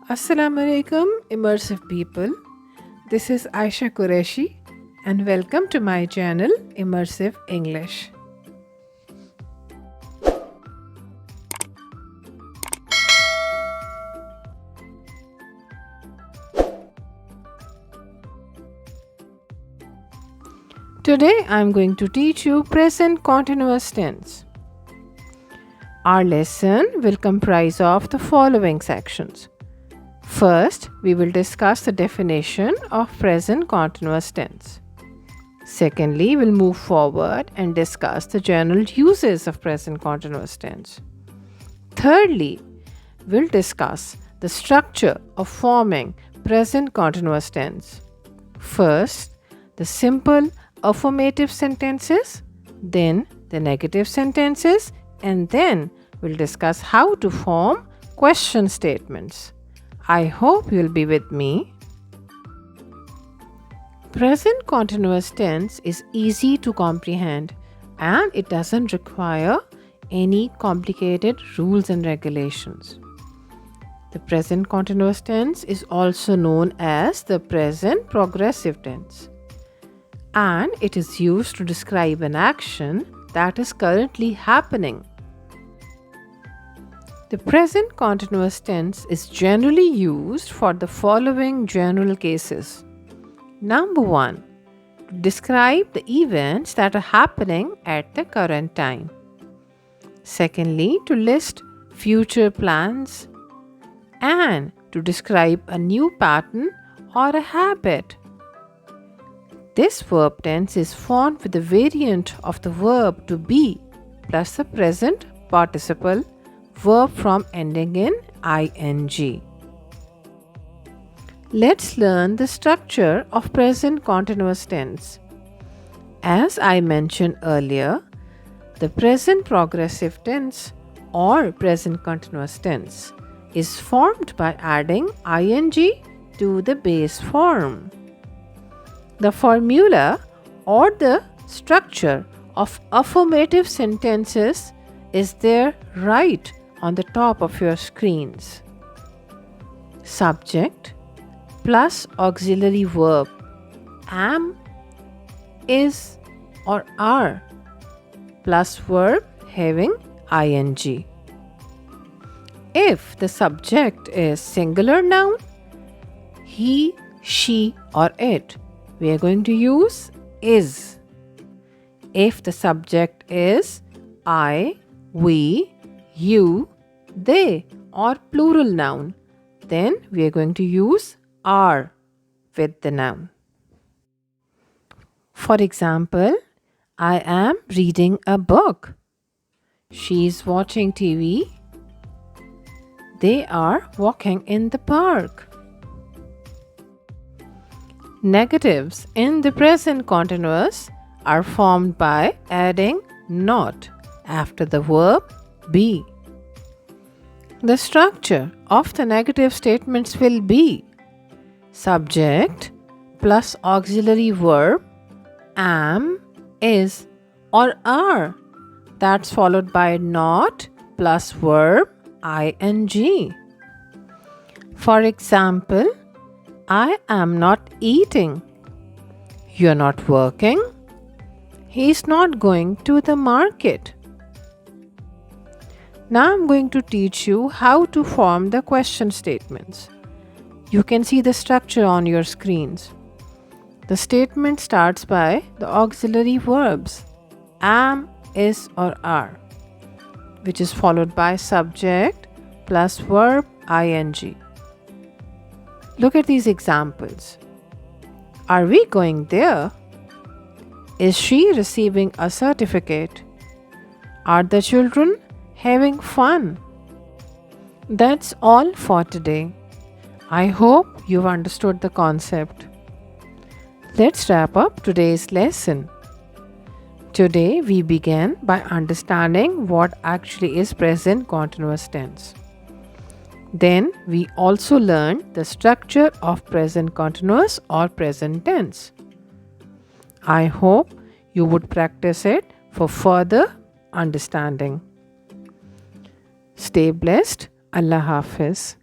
Assalamu alaikum, immersive people. This is Aisha Qureshi, and welcome to my channel, Immersive English. Today I am going to teach you present continuous tense. Our lesson will comprise of the following sections. First, we will discuss the definition of present continuous tense. Secondly, we'll move forward and discuss the general uses of present continuous tense. Thirdly, we'll discuss the structure of forming present continuous tense. First, the simple affirmative sentences, then the negative sentences, and then we'll discuss how to form question statements. I hope you'll be with me. Present continuous tense is easy to comprehend and it doesn't require any complicated rules and regulations. The present continuous tense is also known as the present progressive tense, and it is used to describe an action that is currently happening. The present continuous tense is generally used for the following general cases. Number 1, to describe the events that are happening at the current time. Secondly, to list future plans, and to describe a new pattern or a habit. This verb tense is formed with the variant of the verb to be plus the present participle verb from ending in ing. Let's learn the structure of present continuous tense. As I mentioned earlier, the present progressive tense or present continuous tense is formed by adding ing to the base form. The formula or the structure of affirmative sentences is there right on the top of your screens. Subject plus auxiliary verb am, is or are plus verb having ing. If the subject is singular noun, he, she or it, we are going to use is. If the subject is I, we, you, they or plural noun, then we are going to use are with the noun. For example, I am reading a book. She is watching TV. They are walking in the park. Negatives in the present continuous are formed by adding not after the verb be. The structure of the negative statements will be subject plus auxiliary verb am, is or are. That's followed by not plus verb ing. For example, I am not eating. You're not working. He's not going to the market. Now I'm going to teach you how to form the question statements. You can see the structure on your screens. The statement starts by the auxiliary verbs am, is or are, which is followed by subject plus verb ing. Look at these examples. Are we going there? Is she receiving a certificate? Are the children having fun? That's all for today. I hope you've understood the concept. Let's wrap up today's lesson. Today we began by understanding what actually is present continuous tense. Then we also learned the structure of present continuous or present tense. I hope you would practice it for further understanding. Stay blessed. Allah Hafiz.